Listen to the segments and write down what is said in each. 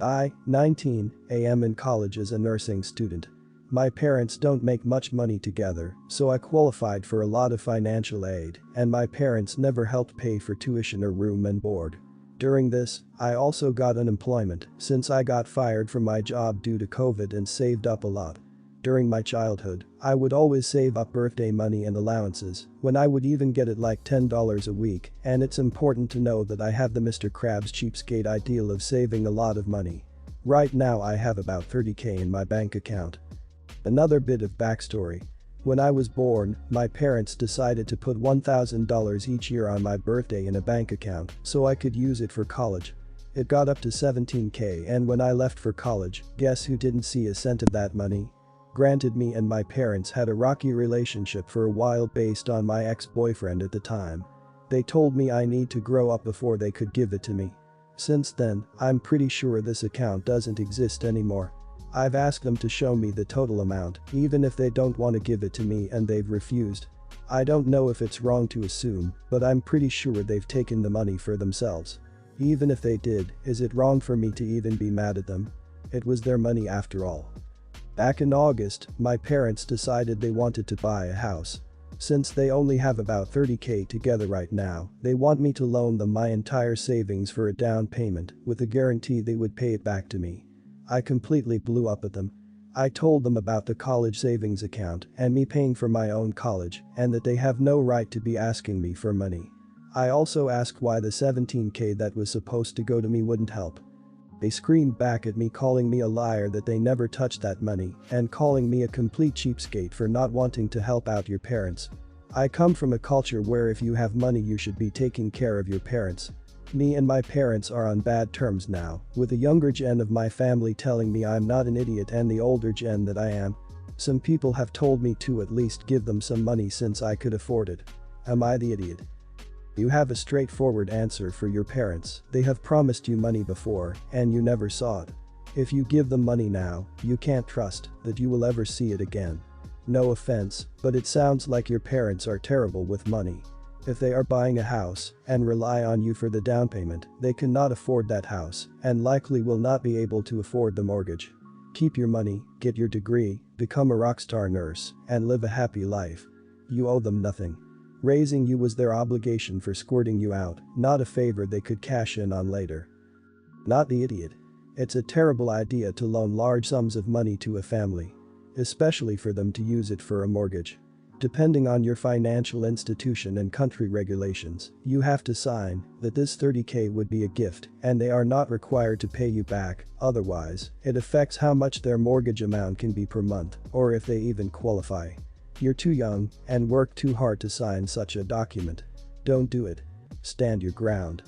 I, 19, am in college as a nursing student. My parents don't make much money together, so I qualified for a lot of financial aid, and my parents never helped pay for tuition or room and board. During this, I also got unemployment since I got fired from my job due to COVID and saved up a lot. During my childhood, I would always save up birthday money and allowances, when I would even get it like $10 a week, and it's important to know that I have the Mr. Krabs cheapskate ideal of saving a lot of money. Right now I have about 30k in my bank account. Another bit of backstory. When I was born, my parents decided to put $1,000 each year on my birthday in a bank account so I could use it for college. It got up to 17k, and when I left for college, guess who didn't see a cent of that money? Granted, me and my parents had a rocky relationship for a while based on my ex-boyfriend at the time. They told me I need to grow up before they could give it to me. Since then, I'm pretty sure this account doesn't exist anymore. I've asked them to show me the total amount, even if they don't want to give it to me, and they've refused. I don't know if it's wrong to assume, but I'm pretty sure they've taken the money for themselves. Even if they did, is it wrong for me to even be mad at them? It was their money after all. Back in August, my parents decided they wanted to buy a house. Since they only have about 30k together right now, they want me to loan them my entire savings for a down payment with a guarantee they would pay it back to me. I completely blew up at them. I told them about the college savings account and me paying for my own college, and that they have no right to be asking me for money. I also asked why the 17k that was supposed to go to me wouldn't help. They screamed back at me, calling me a liar that they never touched that money and calling me a complete cheapskate for not wanting to help out your parents. I come from a culture where if you have money you should be taking care of your parents. Me and my parents are on bad terms now, with the younger gen of my family telling me I'm not an idiot and the older gen that I am. Some people have told me to at least give them some money since I could afford it. Am I the idiot? You have a straightforward answer for your parents. They have promised you money before, and you never saw it. If you give them money now, you can't trust that you will ever see it again. No offense, but it sounds like your parents are terrible with money. If they are buying a house and rely on you for the down payment, they cannot afford that house and likely will not be able to afford the mortgage. Keep your money, get your degree, become a rockstar nurse, and live a happy life. You owe them nothing. Raising you was their obligation for squirting you out, not a favor they could cash in on later. Not the idiot. It's a terrible idea to loan large sums of money to a family, especially for them to use it for a mortgage. Depending on your financial institution and country regulations, you have to sign that this 30k would be a gift and they are not required to pay you back, otherwise, it affects how much their mortgage amount can be per month or if they even qualify. You're too young and work too hard to sign such a document. Don't do it. Stand your ground.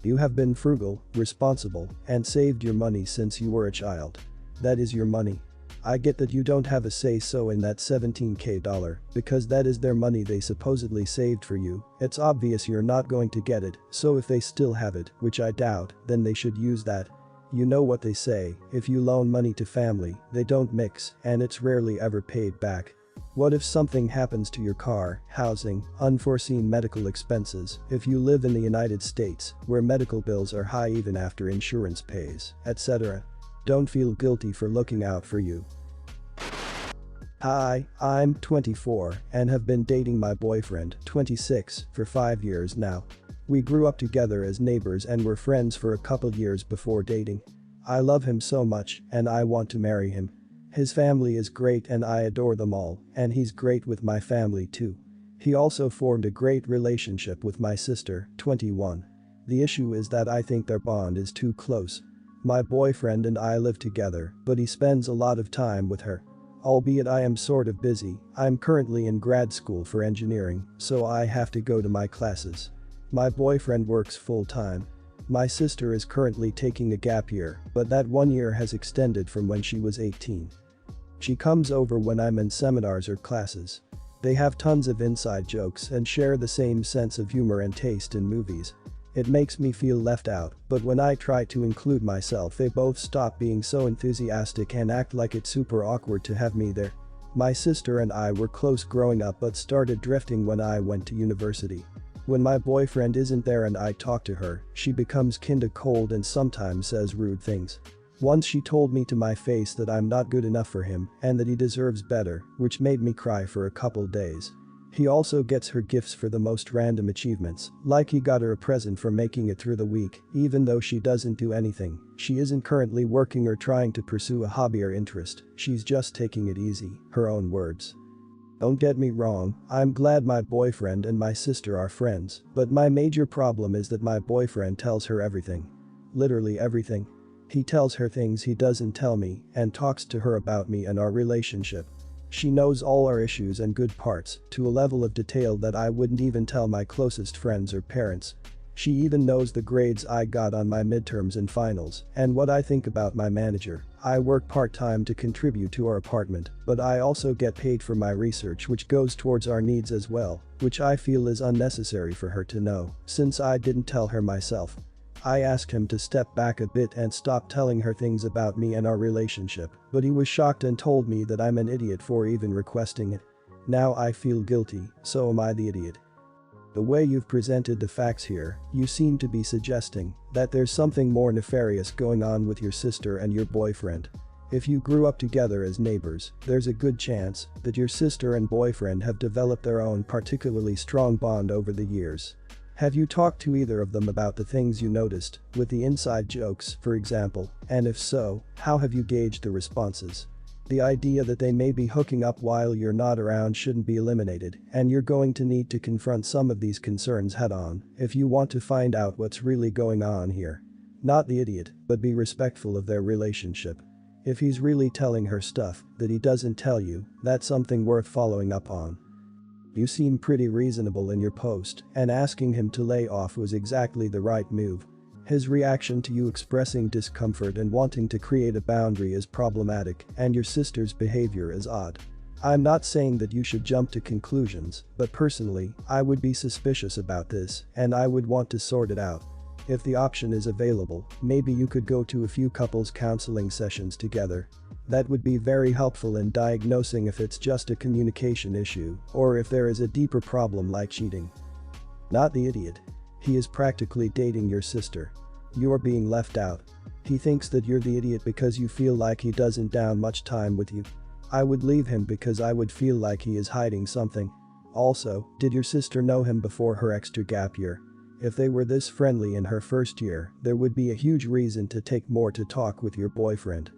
You have been frugal, responsible, and saved your money since you were a child. That is your money. I get that you don't have a say-so in that $17k dollar, because that is their money they supposedly saved for you. It's obvious you're not going to get it, so if they still have it, which I doubt, then they should use that. You know what they say, if you loan money to family, they don't mix, and it's rarely ever paid back. What if something happens to your car, housing, unforeseen medical expenses, if you live in the United States, where medical bills are high even after insurance pays, etc.? Don't feel guilty for looking out for you. Hi, I'm 24 and have been dating my boyfriend, 26, for 5 years now. We grew up together as neighbors and were friends for a couple years before dating. I love him so much and I want to marry him. His family is great and I adore them all, and he's great with my family too. He also formed a great relationship with my sister, 21. The issue is that I think their bond is too close. My boyfriend and I live together, but he spends a lot of time with her. Albeit I am sort of busy, I'm currently in grad school for engineering, so I have to go to my classes. My boyfriend works full-time. My sister is currently taking a gap year, but that 1 year has extended from when she was 18. She comes over when I'm in seminars or classes. They have tons of inside jokes and share the same sense of humor and taste in movies. It makes me feel left out, but when I try to include myself they both stop being so enthusiastic and act like it's super awkward to have me there. My sister and I were close growing up but started drifting when I went to university. When my boyfriend isn't there and I talk to her, she becomes kinda cold and sometimes says rude things. Once she told me to my face that I'm not good enough for him and that he deserves better, which made me cry for a couple days. He also gets her gifts for the most random achievements, like he got her a present for making it through the week, even though she doesn't do anything. She isn't currently working or trying to pursue a hobby or interest, she's just taking it easy, her own words. Don't get me wrong, I'm glad my boyfriend and my sister are friends, but my major problem is that my boyfriend tells her everything. Literally everything. He tells her things he doesn't tell me and talks to her about me and our relationship. She knows all our issues and good parts to a level of detail that I wouldn't even tell my closest friends or parents. She even knows the grades I got on my midterms and finals and what I think about my manager. I work part-time to contribute to our apartment, but I also get paid for my research which goes towards our needs as well, which I feel is unnecessary for her to know, since I didn't tell her myself. I asked him to step back a bit and stop telling her things about me and our relationship, but he was shocked and told me that I'm an idiot for even requesting it. Now I feel guilty, so am I the idiot? The way you've presented the facts here, you seem to be suggesting that there's something more nefarious going on with your sister and your boyfriend. If you grew up together as neighbors, there's a good chance that your sister and boyfriend have developed their own particularly strong bond over the years. Have you talked to either of them about the things you noticed, with the inside jokes, for example, and if so, how have you gauged the responses? The idea that they may be hooking up while you're not around shouldn't be eliminated, and you're going to need to confront some of these concerns head-on if you want to find out what's really going on here. Not the idiot, but be respectful of their relationship. If he's really telling her stuff that he doesn't tell you, that's something worth following up on. You seem pretty reasonable in your post, and asking him to lay off was exactly the right move. His reaction to you expressing discomfort and wanting to create a boundary is problematic, and your sister's behavior is odd. I'm not saying that you should jump to conclusions, but personally, I would be suspicious about this, and I would want to sort it out. If the option is available, maybe you could go to a few couples counseling sessions together. That would be very helpful in diagnosing if it's just a communication issue or if there is a deeper problem like cheating. Not the idiot. He is practically dating your sister. You're being left out. He thinks that you're the idiot because you feel like he doesn't down much time with you. I would leave him because I would feel like he is hiding something. Also, did your sister know him before her extra gap year? If they were this friendly in her first year, there would be a huge reason to take more to talk with your boyfriend.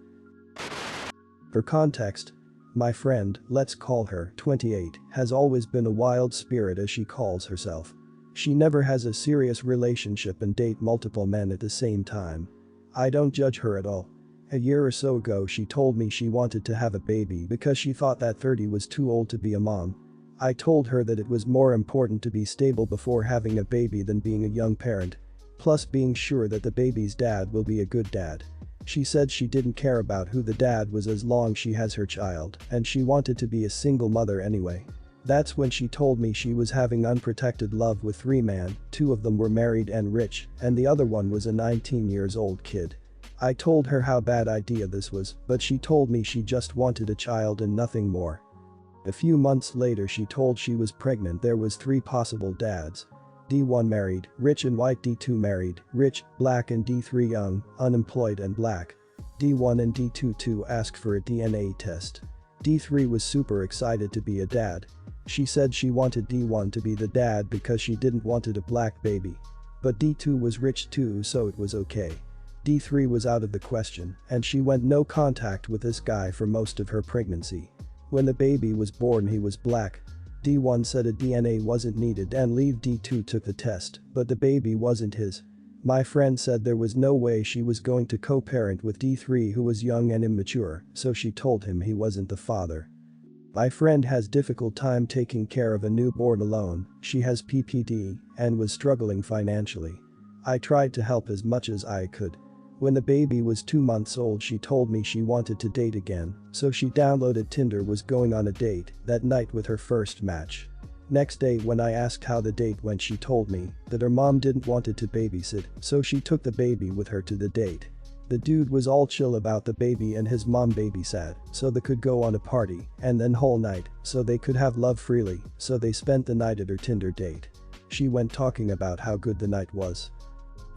For context, my friend, let's call her 28, has always been a wild spirit as she calls herself. She never has a serious relationship and date multiple men at the same time. I don't judge her at all. A year or so ago she told me she wanted to have a baby because she thought that 30 was too old to be a mom. I told her that it was more important to be stable before having a baby than being a young parent. Plus being sure that the baby's dad will be a good dad. She said she didn't care about who the dad was as long as she has her child, and she wanted to be a single mother anyway. That's when she told me she was having unprotected love with 3 men, 2 of them were married and rich, and the other one was a 19-year-old kid. I told her how bad idea this was, but she told me she just wanted a child and nothing more. A few months later she told she was pregnant. There was 3 possible dads. D1 married, rich and white. D2 married, rich, black, and D3 young, unemployed and black. D1 and D2 asked for a DNA test. D3 was super excited to be a dad. She said she wanted D1 to be the dad because she didn't wanted a black baby. But D2 was rich too, so it was okay. D3 was out of the question, and she went no contact with this guy for most of her pregnancy. When the baby was born he was black. D1 said a DNA wasn't needed and leave. D2 took the test, but the baby wasn't his. My friend said there was no way she was going to co-parent with D3 who was young and immature, so she told him he wasn't the father. My friend has difficult time taking care of a newborn alone, she has PPD, and was struggling financially. I tried to help as much as I could. When the baby was 2 months old she told me she wanted to date again, so she downloaded Tinder, was going on a date that night with her first match. Next day when I asked how the date went she told me that her mom didn't want to babysit, so she took the baby with her to the date. The dude was all chill about the baby and his mom babysat, so they could go on a party, and then whole night, so they could have love freely, so they spent the night at her Tinder date. She went talking about how good the night was.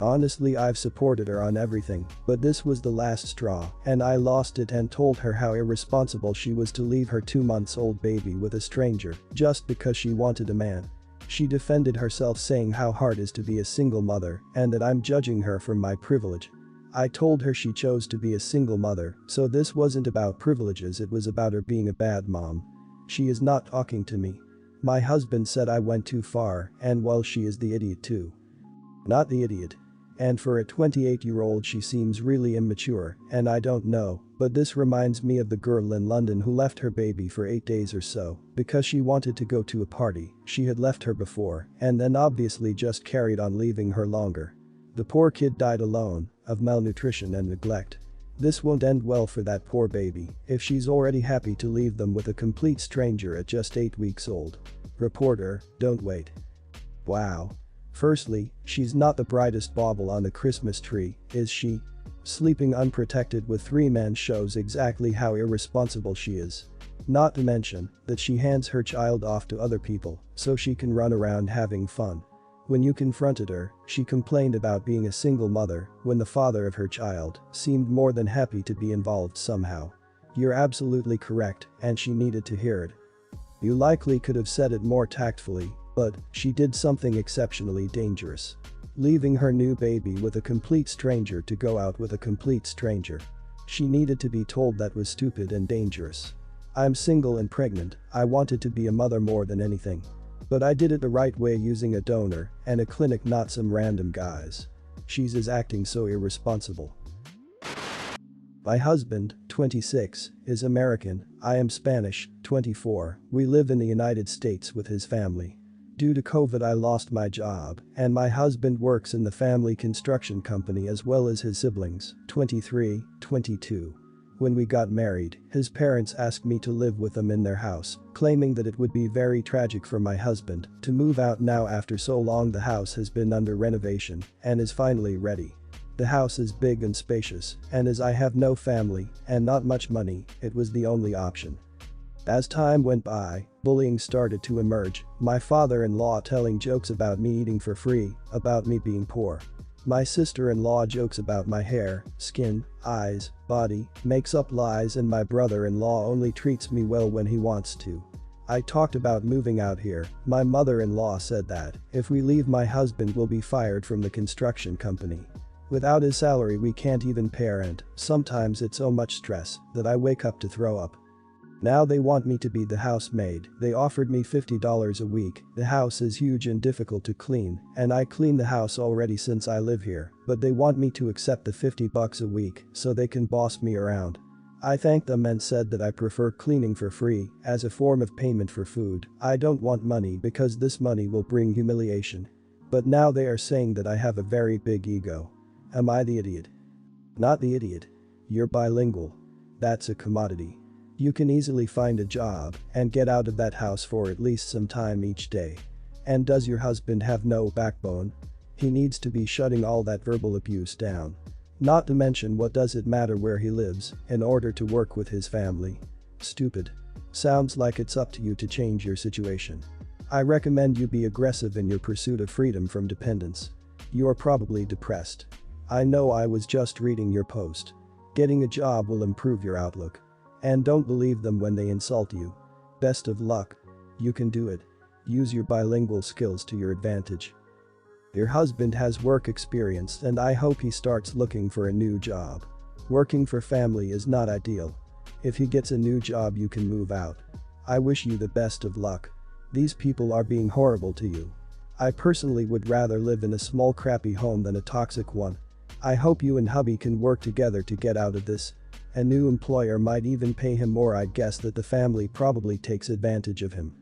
Honestly, I've supported her on everything, but this was the last straw, and I lost it and told her how irresponsible she was to leave her 2-month-old baby with a stranger just because she wanted a man. She defended herself, saying how hard it is to be a single mother and that I'm judging her for my privilege. I told her she chose to be a single mother, so this wasn't about privileges, it was about her being a bad mom. She is not talking to me. My husband said I went too far, and well, she is the idiot too. Not the idiot. And for a 28-year-old she seems really immature, and I don't know, but this reminds me of the girl in London who left her baby for 8 days or so because she wanted to go to a party. She had left her before and then obviously just carried on leaving her longer. The poor kid died alone of malnutrition and neglect. This won't end well for that poor baby if she's already happy to leave them with a complete stranger at just 8 weeks old. Reporter, don't wait. Wow. Firstly, she's not the brightest bauble on the Christmas tree, is she? Sleeping unprotected with 3 men shows exactly how irresponsible she is. Not to mention that she hands her child off to other people so she can run around having fun. When you confronted her, she complained about being a single mother when the father of her child seemed more than happy to be involved somehow. You're absolutely correct, and she needed to hear it. You likely could have said it more tactfully, but she did something exceptionally dangerous. Leaving her new baby with a complete stranger to go out with a complete stranger. She needed to be told that was stupid and dangerous. I'm single and pregnant, I wanted to be a mother more than anything. But I did it the right way, using a donor and a clinic, not some random guys. She's acting so irresponsible. My husband, 26, is American, I am Spanish, 24, we live in the United States with his family. Due to COVID I lost my job, and my husband works in the family construction company as well as his siblings, 23, 22. When we got married, his parents asked me to live with them in their house, claiming that it would be very tragic for my husband to move out now after so long. The house has been under renovation and is finally ready. The house is big and spacious, and as I have no family and not much money, it was the only option. As time went by, bullying started to emerge, my father-in-law telling jokes about me eating for free, about me being poor. My sister-in-law jokes about my hair, skin, eyes, body, makes up lies, and my brother-in-law only treats me well when he wants to. I talked about moving out here. My mother-in-law said that if we leave my husband will be fired from the construction company. Without his salary we can't even pay rent. Sometimes it's so much stress that I wake up to throw up. Now they want me to be the housemaid. They offered me $50 a week. The house is huge and difficult to clean, and I clean the house already since I live here, but they want me to accept the $50 a week so they can boss me around. I thanked them and said that I prefer cleaning for free as a form of payment for food. I don't want money because this money will bring humiliation. But now they are saying that I have a very big ego. Am I the idiot? Not the idiot. You're bilingual. That's a commodity. You can easily find a job and get out of that house for at least some time each day. And does your husband have no backbone? He needs to be shutting all that verbal abuse down. Not to mention, what does it matter where he lives in order to work with his family? Stupid. Sounds like it's up to you to change your situation. I recommend you be aggressive in your pursuit of freedom from dependence. You're probably depressed. I know, I was just reading your post. Getting a job will improve your outlook. And don't believe them when they insult you. Best of luck. You can do it. Use your bilingual skills to your advantage. Your husband has work experience and I hope he starts looking for a new job. Working for family is not ideal. If he gets a new job you can move out. I wish you the best of luck. These people are being horrible to you. I personally would rather live in a small crappy home than a toxic one. I hope you and hubby can work together to get out of this. A new employer might even pay him more. I'd guess that the family probably takes advantage of him.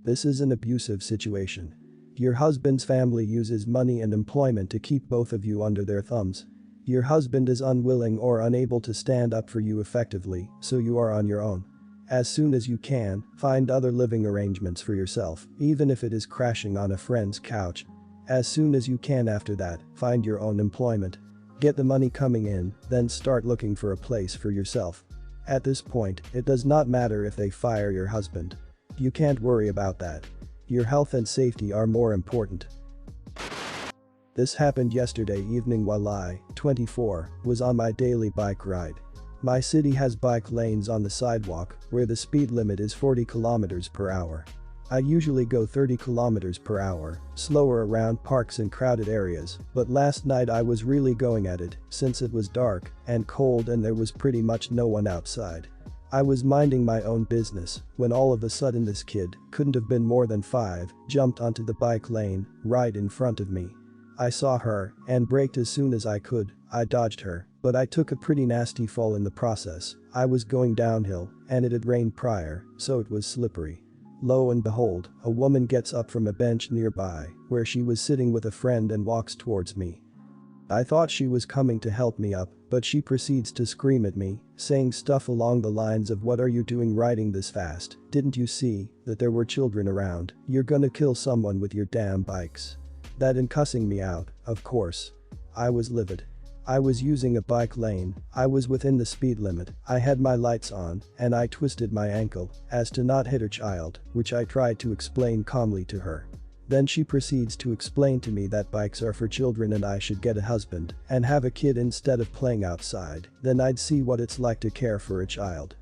This is an abusive situation. Your husband's family uses money and employment to keep both of you under their thumbs. Your husband is unwilling or unable to stand up for you effectively, so you are on your own. As soon as you can, find other living arrangements for yourself, even if it is crashing on a friend's couch. As soon as you can after that, find your own employment. Get the money coming in, then start looking for a place for yourself. At this point, it does not matter if they fire your husband. You can't worry about that. Your health and safety are more important. This happened yesterday evening while I, 24, was on my daily bike ride. My city has bike lanes on the sidewalk where the speed limit is 40 kilometers per hour. I usually go 30 kilometers per hour, slower around parks and crowded areas, but last night I was really going at it since it was dark and cold and there was pretty much no one outside. I was minding my own business when all of a sudden this kid, couldn't have been more than 5, jumped onto the bike lane right in front of me. I saw her and braked as soon as I could. I dodged her, but I took a pretty nasty fall in the process. I was going downhill and it had rained prior, so it was slippery. Lo and behold, a woman gets up from a bench nearby where she was sitting with a friend and walks towards me. I thought she was coming to help me up, but she proceeds to scream at me, saying stuff along the lines of, "What are you doing riding this fast? Didn't you see that there were children around? You're gonna kill someone with your damn bikes." That and cussing me out, of course. I was livid. I was using a bike lane, I was within the speed limit, I had my lights on, and I twisted my ankle as to not hit her child, which I tried to explain calmly to her. Then she proceeds to explain to me that bikes are for children and I should get a husband and have a kid instead of playing outside, then I'd see what it's like to care for a child.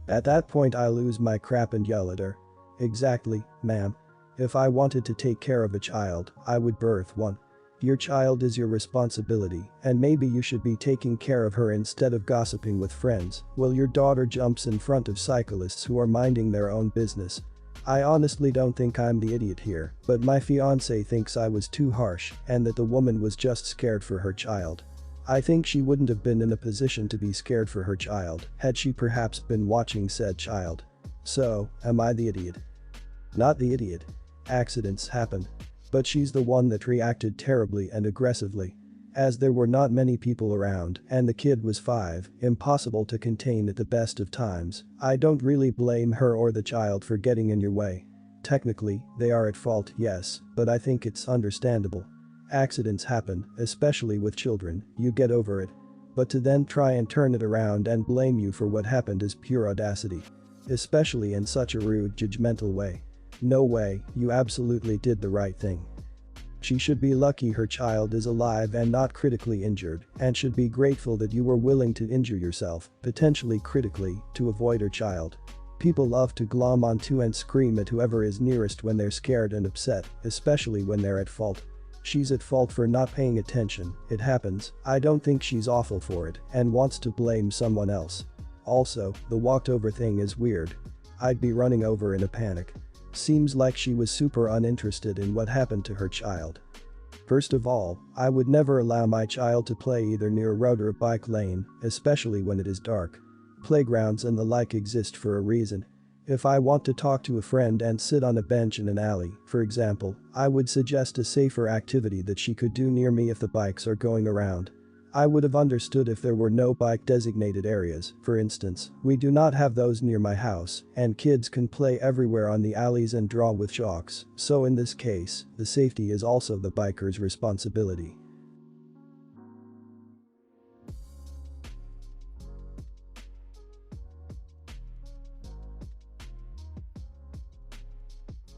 At that point I lose my crap and yell at her. Exactly, ma'am. If I wanted to take care of a child, I would birth one. Your child is your responsibility, and maybe you should be taking care of her instead of gossiping with friends while your daughter jumps in front of cyclists who are minding their own business. I honestly don't think I'm the idiot here, but my fiancé thinks I was too harsh and that the woman was just scared for her child. I think she wouldn't have been in a position to be scared for her child had she perhaps been watching said child. So, am I the idiot? Not the idiot. Accidents happen. But she's the one that reacted terribly and aggressively. As there were not many people around and the kid was 5, impossible to contain at the best of times, I don't really blame her or the child for getting in your way. Technically, they are at fault, yes, but I think it's understandable. Accidents happen, especially with children, you get over it. But to then try and turn it around and blame you for what happened is pure audacity. Especially in such a rude, judgmental way. No way, you absolutely did the right thing. She should be lucky her child is alive and not critically injured, and should be grateful that you were willing to injure yourself, potentially critically, to avoid her child. People love to glom onto and scream at whoever is nearest when they're scared and upset, especially when they're at fault. She's at fault for not paying attention, it happens. I don't think she's awful for it and wants to blame someone else. Also, the walked over thing is weird. I'd be running over in a panic. Seems like she was super uninterested in what happened to her child. First of all, I would never allow my child to play either near a road or a bike lane, especially when it is dark. Playgrounds and the like exist for a reason. If I want to talk to a friend and sit on a bench in an alley, for example, I would suggest a safer activity that she could do near me if the bikes are going around. I would have understood if there were no bike designated areas, for instance, we do not have those near my house, and kids can play everywhere on the alleys and draw with chalks, so in this case, the safety is also the biker's responsibility.